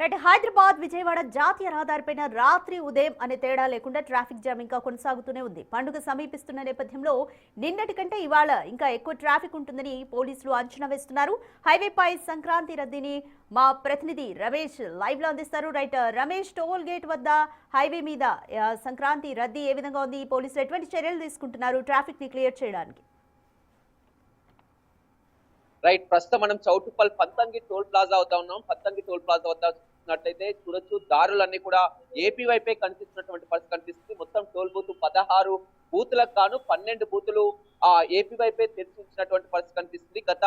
Right Hyderabad Vijayawada జాతీయ రహదారిపైన రాత్రి ఉదయం అనే తేడా లేకుండా ట్రాఫిక్ జామ్ ఇంకా కొనసాగుతూనే ఉంది. పండుగ సమీపిస్తున్న నేపథ్యంలో నిన్నటి కంటే ఇవాళ ఇంకా ఎక్కువ ట్రాఫిక్ ఉంటుందని పోలీసులు అంచనా వేస్తున్నారు. హైవేపై సంక్రాంతి రద్దీని మా ప్రతినిధి రమేష్ లైవ్ లో అందిస్తారు. రైట్ రమేష్, టోల్ గేట్ వద్ద హైవే మీద సంక్రాంతి రద్దీ ఏ విధంగా ఉంది? పోలీసులు ఎటువంటి చర్యలు తీసుకుంటున్నారు ట్రాఫిక్ ని క్లియర్ చేయడానికి? రైట్, ప్రస్తుతం మనం చౌటుప్పల్ పంతంగి టోల్ ప్లాజా అవుతా ఉన్నాం. పంతంగి టోల్ ప్లాజా వద్ద చూసినట్లయితే చూడొచ్చు, దారులన్నీ కూడా ఏపీ వైపే కనిపిస్తున్నటువంటి పరిస్థితి కనిపిస్తుంది. మొత్తం టోల్ బూత్ 16 బూతులకు గాను 12 బూతులు ఏపీ వైపే తెరిచి ఉంచినటువంటి పరిస్థితి కనిపిస్తుంది. గత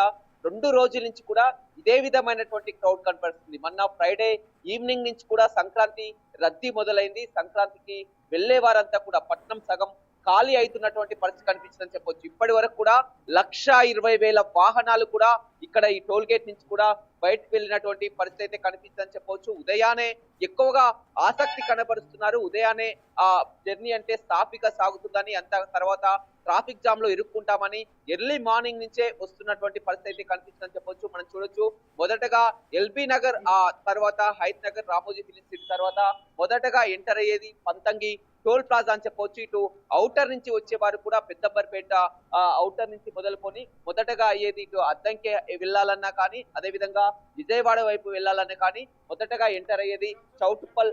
2 రోజుల నుంచి కూడా ఇదే విధమైనటువంటి క్రౌడ్ కనపడుతుంది. మొన్న ఫ్రైడే ఈవినింగ్ నుంచి కూడా సంక్రాంతి రద్దీ మొదలైంది. సంక్రాంతికి వెళ్లే వారంతా కూడా పట్నం సగం ఖాళీ అవుతున్నటువంటి పరిస్థితి కనిపించిందని చెప్పొచ్చు. ఇప్పటి వరకు కూడా 1,20,000 వాహనాలు కూడా ఇక్కడ ఈ టోల్ గేట్ నుంచి కూడా బయటకు వెళ్ళినటువంటి పరిస్థితి అయితే కనిపించిందని చెప్పవచ్చు. ఉదయానే ఎక్కువగా ఆసక్తి కనబరుస్తున్నారు. ఉదయానే ఆ జర్నీ అంటే సాఫీగా సాగుతుందని, అంత తర్వాత ట్రాఫిక్ జామ్ లో ఇరుక్కుంటామని ఎర్లీ మార్నింగ్ నుంచే వస్తున్నటువంటి పరిస్థితి అయితే కనిపిస్తుందని చెప్పొచ్చు. మనం చూడొచ్చు, మొదటగా ఎల్బీ నగర్, ఆ తర్వాత హైత్ నగర్, రామోజీ ఫిలిం సిటీ తర్వాత మొదటగా ఎంటర్ అయ్యేది పంతంగి టోల్ ప్లాజా అని చెప్పొచ్చు. ఇటు ఔటర్ నుంచి వచ్చే వారు కూడా పెద్దంబర్పేట ఔటర్ నుంచి మొదలుకొని మొదటగా అయ్యేది ఇటు అద్దంకి వెళ్ళాలన్నా కానీ, అదే విధంగా విజయవాడ వైపు వెళ్ళాలన్నా కానీ మొదటగా ఎంటర్ అయ్యేది చౌటుప్పల్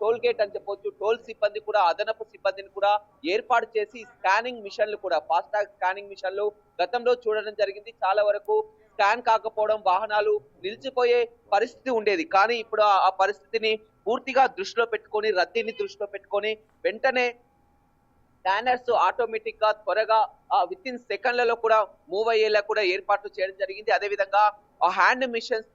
టోల్ గేట్ అని చెప్పొచ్చు. టోల్ సిబ్బంది కూడా అదనపు సిబ్బందిని కూడా ఏర్పాటు చేసి స్కానింగ్ మిషన్లు కూడా, ఫాస్టాగ్ స్కానింగ్ మిషన్లు గతంలో చూడడం జరిగింది. చాలా వరకు స్కాన్ కాకపోవడం, వాహనాలు నిలిచిపోయే పరిస్థితి ఉండేది. కానీ ఇప్పుడు ఆ పరిస్థితిని పూర్తిగా దృష్టిలో పెట్టుకొని, రద్దీని దృష్టిలో పెట్టుకొని వెంటనే స్కానర్స్ ఆటోమేటిక్ గా త్వరగా విత్ ఇన్ సెకండ్లలో కూడా మూవ్ అయ్యేలా కూడా ఏర్పాట్లు చేయడం జరిగింది. అదే విధంగా ఆ హ్యాండ్ మిషన్స్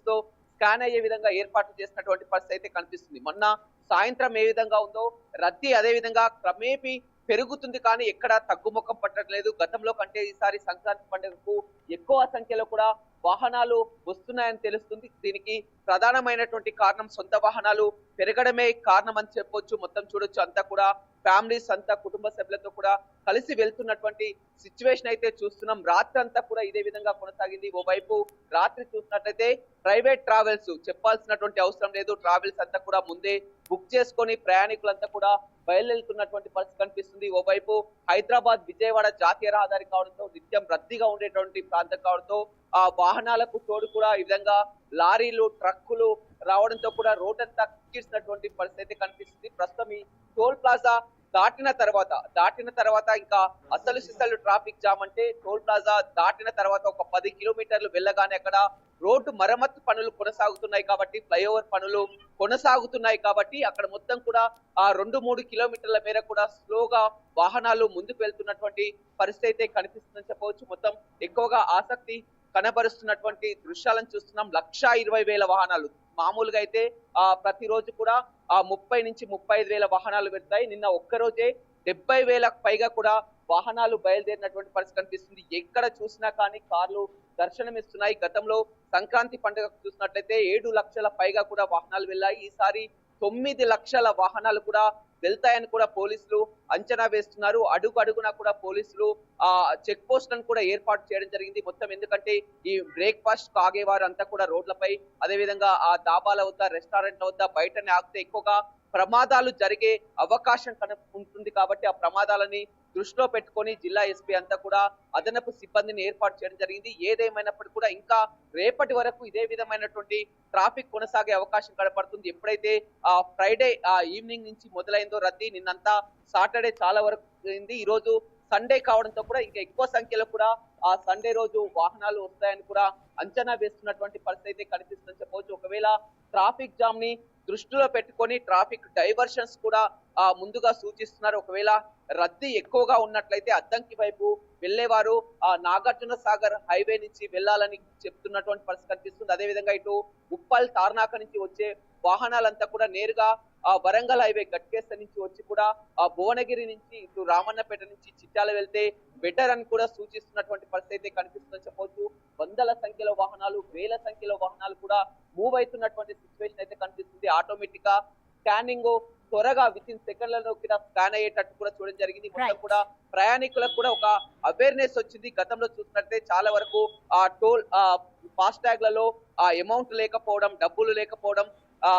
తో స్కాన్ అయ్యే విధంగా ఏర్పాట్లు చేసినటువంటి పరిస్థితి అయితే కనిపిస్తుంది. మొన్న సాయంత్రం ఏ విధంగా ఉందో రద్దీ అదే విధంగా క్రమేపీ పెరుగుతుంది, కానీ ఎక్కడ తగ్గుముఖం పట్టట్లేదు. గతంలో కంటే ఈసారి సంక్రాంతి పండుగకు ఎక్కువ సంఖ్యలో కూడా వాహనాలు వస్తున్నాయని తెలుస్తుంది. దీనికి ప్రధానమైనటువంటి కారణం సొంత వాహనాలు పెరగడమే కారణం అని చెప్పొచ్చు. మొత్తం చూడొచ్చు, అంతా కూడా ఫ్యామిలీస్ అంతా కుటుంబ సభ్యులతో కూడా కలిసి వెళ్తున్నటువంటి సిచ్యువేషన్ అయితే చూస్తున్నాం. రాత్రి అంతా కూడా ఇదే విధంగా కొనసాగింది. ఓవైపు రాత్రి చూసినట్లయితే ప్రైవేట్ ట్రావెల్స్ చెప్పాల్సినటువంటి అవసరం లేదు, ట్రావెల్స్ అంతా కూడా ముందే బుక్ చేసుకొని ప్రయాణికులంతా కూడా బయలుదేరుతున్నటువంటి పరిస్థితి కనిపిస్తుంది. ఓవైపు హైదరాబాద్ విజయవాడ జాతీయ రహదారి కావడంతో నిత్యం రద్దీగా ఉండేటువంటి ప్రాంతం కావడంతో ఆ వాహనాలకు తోడు కూడా ఈ విధంగా లారీలు, ట్రక్కులు రావడంతో కూడా రోడ్ అంతా కిక్కిసినటువంటి పరిస్థితి కనిపిస్తుంది. ప్రస్తుతం ఈ టోల్ ప్లాజా దాటిన తర్వాత ఇంకా అసలు సిసలు ట్రాఫిక్ జామ్ అంటే టోల్ ప్లాజా దాటిన తర్వాత ఒక 10 కిలోమీటర్లు వెళ్ళగానే అక్కడ రోడ్డు మరమ్మతు పనులు కొనసాగుతున్నాయి కాబట్టి, ఫ్లైఓవర్ పనులు కొనసాగుతున్నాయి కాబట్టి అక్కడ మొత్తం కూడా ఆ 2-3 కిలోమీటర్ల మేర కూడా స్లోగా వాహనాలు ముందుకు వెళ్తున్నటువంటి పరిస్థితి అయితే కనిపిస్తుందని చెప్పవచ్చు. మొత్తం ఎక్కువగా ఆసక్తి కనబరుస్తున్నటువంటి దృశ్యాలను చూస్తున్నాం. 1,20,000 వాహనాలు. మామూలుగా అయితే ప్రతిరోజు కూడా 30,000-35,000 వాహనాలు వెళ్తాయి. నిన్న ఒక్కరోజే 70,000కు పైగా కూడా వాహనాలు బయలుదేరినటువంటి పరిస్థితి కనిపిస్తుంది. ఎక్కడ చూసినా కానీ కార్లు దర్శనమిస్తున్నాయి. గతంలో సంక్రాంతి పండుగ చూసినట్లయితే 7 లక్షల పైగా కూడా వాహనాలు వెళ్ళాయి. ఈసారి 9 లక్షల వాహనాలు కూడా వెళ్తాయని కూడా పోలీసులు అంచనా వేస్తున్నారు. అడుగు అడుగునా కూడా పోలీసులు చెక్ పోస్టులను కూడా ఏర్పాటు చేయడం జరిగింది. మొత్తం ఎందుకంటే ఈ బ్రేక్ఫాస్ట్ ఆగేవారు అంతా కూడా రోడ్లపై, అదే విధంగా ఆ డాబాల వద్ద, రెస్టారెంట్ల వద్ద బయటనే ఆగితే ఎక్కువగా ప్రమాదాలు జరిగే అవకాశం ఉంటుంది కాబట్టి ఆ ప్రమాదాలని దృష్టిలో పెట్టుకొని జిల్లా ఎస్పీ అంతా కూడా అదనపు సిబ్బందిని ఏర్పాటు చేయడం జరిగింది. ఏదేమైనప్పటికీ కూడా ఇంకా రేపటి వరకు ఇదే విధమైనటువంటి ట్రాఫిక్ కొనసాగే అవకాశం కనపడుతుంది. ఎప్పుడైతే ఫ్రైడే ఈవినింగ్ నుంచి మొదలైందో రద్దీ, నిన్నంతా సాటర్డే చాలా వరకు అయింది. ఈ రోజు సండే కావడంతో కూడా ఇంకా ఎక్కువ సంఖ్యలో కూడా ఆ సండే రోజు వాహనాలు వస్తాయని కూడా అంచనా వేస్తున్నటువంటి పరిస్థితి కనిపిస్తుందని చెప్పవచ్చు. ఒకవేళ ట్రాఫిక్ జామ్ ని దృష్టిలో పెట్టుకొని ట్రాఫిక్ డైవర్షన్స్ కూడా ముందుగా సూచిస్తున్నారు. ఒకవేళ రద్దీ ఎక్కువగా ఉన్నట్లయితే అద్దంకి వైపు వెళ్లేవారు నాగార్జున సాగర్ హైవే నుంచి వెళ్లాలని చెప్తున్నటువంటి పరిస్థితి కనిపిస్తుంది. అదేవిధంగా ఇటు ఉప్పల్ తార్నాక నుంచి వచ్చే వాహనాలంతా కూడా నేరుగా వరంగల్ హైవే గట్కేస నుంచి వచ్చి కూడా భువనగిరి నుంచి ఇటు రామన్నపేట నుంచి చిట్యాల వెళ్తే బెటర్ అని కూడా సూచిస్తున్నటువంటి పరిస్థితి కనిపిస్తుందని చెప్పవచ్చు. వందల సంఖ్యలో వాహనాలు, వేల సంఖ్యలో వాహనాలు కూడా మూవ్ అవుతున్నటువంటి సిచ్యువేషన్ అయితే కనిపిస్తుంది. ఆటోమేటిక్ గా స్కానింగ్ త్వరగా విత్ ఇన్ సెకండ్లలో కూడా స్కాన్ అయ్యేటట్టు కూడా చూడడం జరిగింది. మొత్తం Right. కూడా ప్రయాణికులకు కూడా ఒక అవేర్నెస్ వచ్చింది. గతంలో చూసినట్టే చాలా వరకు ఆ టోల్ ఫాస్ట్ ట్యాగ్లలో ఆ అమౌంట్ లేకపోవడం, డబ్బులు లేకపోవడం, ఆ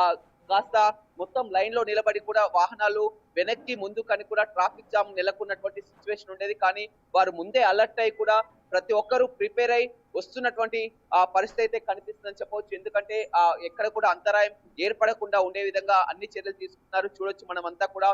కాస్త మొత్తం లైన్ లో నిలబడి కూడా వాహనాలు వెనక్కి ముందుకని కూడా ట్రాఫిక్ జామ్ నెలకొన్నటువంటి సిచ్యువేషన్ ఉండేది. కానీ వారు ముందే అలర్ట్ అయి కూడా ప్రతి ఒక్కరూ ప్రిపేర్ అయి వస్తున్నటువంటి ఆ పరిస్థితి అయితే కనిపిస్తుందని చెప్పవచ్చు. ఎందుకంటే ఎక్కడ కూడా అంతరాయం ఏర్పడకుండా ఉండే విధంగా అన్ని చర్యలు తీసుకున్నారు. చూడొచ్చు మనం అంతా కూడా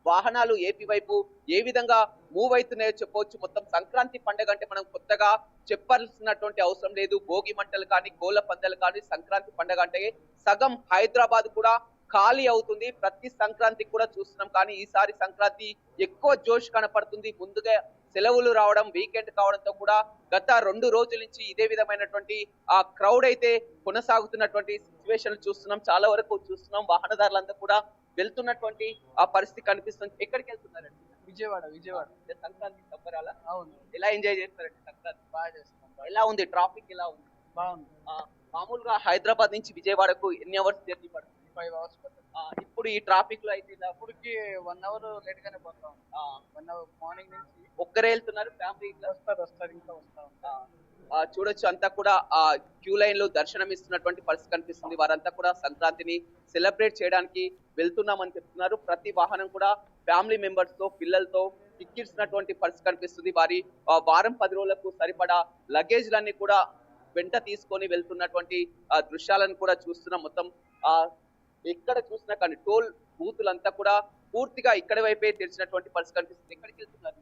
వాహనాలు ఏపీ వైపు ఏ విధంగా మూవ్ అవుతున్నాయో చెప్పవచ్చు. మొత్తం సంక్రాంతి పండుగ అంటే మనం కొత్తగా చెప్పాల్సినటువంటి అవసరం లేదు. భోగి మంటలు కానీ, కోళ్ల పందాలు కానీ, సంక్రాంతి పండుగ అంటే సగం హైదరాబాద్ కూడా ఖాళీ అవుతుంది. ప్రతి సంక్రాంతికి కూడా చూస్తున్నాం. కానీ ఈసారి సంక్రాంతి ఎక్కువ జోష్ కనపడుతుంది. ముందుగా సెలవులు రావడం, వీకెండ్ కావడంతో కూడా గత 2 రోజుల నుంచి ఇదే విధమైనటువంటి ఆ క్రౌడ్ అయితే కొనసాగుతున్నటువంటి సిచ్యువేషన్ చూస్తున్నాం. చాలా వరకు చూస్తున్నాం వాహనదారులంతా కూడా వెళ్తున్నటువంటి ఆ పరిస్థితి కనిపిస్తుంది. ఎక్కడికి వెళ్తున్నారండి? విజయవాడ అంటే సంక్రాంతి సంబరాల అవును. ఎలా ఎంజాయ్ చేస్తారండి సంక్రాంతి? బాగా చేస్తాం. ఎలా ఉంది ట్రాఫిక్? ఎలా ఉంది? బాగుంది. మామూలుగా హైదరాబాద్ నుంచి విజయవాడకు ఎన్ని అవర్స్ జర్నీ పడుతుంది? 5 అవర్స్ పడుతుంది. ఇప్పుడు ఈ ట్రాఫిక్ లో అయితే ఇలా ఇప్పటికి 1 అవర్ లేట్ గానే పోతాం. 1 అవర్ మార్నింగ్ నుంచి ఒక్కరే వెళ్తున్నారు, ఫ్యామిలీ వస్తారు ఇంకా వస్తా ఉంటాం. చూడొచ్చు అంతా కూడా ఆ క్యూ లైన్ లో దర్శనం ఇస్తున్నటువంటి పరిస్థితి కనిపిస్తుంది. వారంతా కూడా సంక్రాంతిని సెలబ్రేట్ చేయడానికి వెళ్తున్నామని చెప్తున్నారు. ప్రతి వాహనం కూడా ఫ్యామిలీ మెంబర్స్ తో, పిల్లలతో ఎక్కిస్తున్నటువంటి పరిస్థితి కనిపిస్తుంది. వారి వారం 10 రోజులకు సరిపడా లగేజ్లన్నీ కూడా వెంట తీసుకొని వెళ్తున్నటువంటి దృశ్యాలను కూడా చూస్తున్నాం. మొత్తం ఎక్కడ చూసినా కానీ టోల్ బూతులంతా కూడా పూర్తిగా ఇక్కడ వైపే తెరిచినటువంటి పరిస్థితి కనిపిస్తుంది. ఎక్కడికి వెళ్తున్నారు?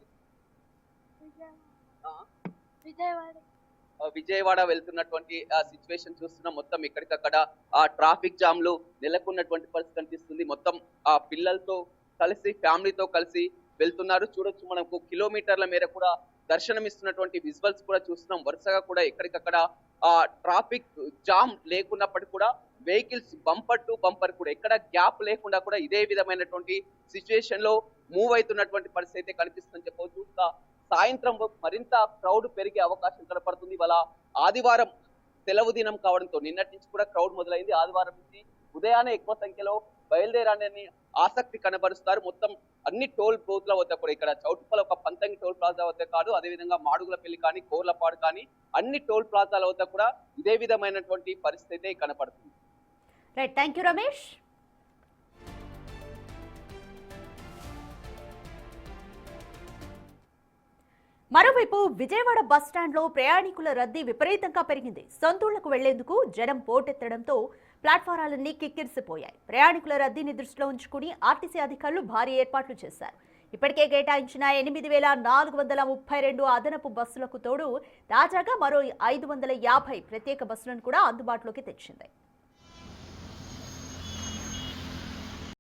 విజయవాడ వెళ్తున్నటువంటి సిచ్యువేషన్ చూస్తున్నాం. మొత్తం ఎక్కడికక్కడ ఆ ట్రాఫిక్ జామ్ లో నెలకొన్నటువంటి పరిస్థితి కనిపిస్తుంది. మొత్తం ఆ పిల్లలతో కలిసి, ఫ్యామిలీతో కలిసి వెళ్తున్నారు. చూడొచ్చు మనకు కిలోమీటర్ల మేర కూడా దర్శనం ఇస్తున్నటువంటి విజువల్స్ కూడా చూస్తున్నాం. వరుసగా కూడా ఎక్కడికక్కడ ఆ ట్రాఫిక్ జామ్ లేకున్నప్పటికీ కూడా వెహికల్స్ బంపర్ టు బంపర్ కూడా ఎక్కడ గ్యాప్ లేకుండా కూడా ఇదే విధమైనటువంటి సిచ్యువేషన్ లో మూవ్ అవుతున్నటువంటి పరిస్థితి అయితే కనిపిస్తుందని చెప్పవచ్చు. సాయంత్రం మరింత క్రౌడ్ పెరిగే అవకాశం కనపడుతుంది. ఇవాళ ఆదివారం సెలవు దినం కావడంతో నిన్నటి నుంచి కూడా క్రౌడ్ మొదలైంది. ఆదివారం నుంచి ఉదయాన్నే ఎక్కువ సంఖ్యలో బయలుదేరాలని ఆసక్తి కనబరుస్తారు. మొత్తం అన్ని టోల్ బూత్ల వద్ద కూడా ఇక్కడ చౌటుప్పల్ ఒక పంతంగి టోల్ ప్లాజా వద్ద కాదు, అదేవిధంగా మాడుగులపల్లి కానీ, కోర్లపాడు కానీ అన్ని టోల్ ప్లాజాల వద్ద కూడా ఇదే విధమైనటువంటి పరిస్థితి కనపడుతుంది. Right, thank you Ramesh. మరోవైపు విజయవాడ బస్టాండ్లో ప్రయాణికుల రద్దీ విపరీతంగా పెరిగింది. సొంతూళ్లకు వెళ్లేందుకు జనం పోటెత్తడంతో ప్లాట్ఫారాలన్నీ కిక్కిరిసిపోయాయి. ప్రయాణికుల రద్దీని దృష్టిలో ఉంచుకుని ఆర్టీసీ అధికారులు భారీ ఏర్పాట్లు చేశారు. ఇప్పటికే కేటాయించిన 8,432 అదనపు బస్సులకు తోడు తాజాగా మరో 550 ప్రత్యేక బస్సులను కూడా అందుబాటులోకి తెచ్చింది.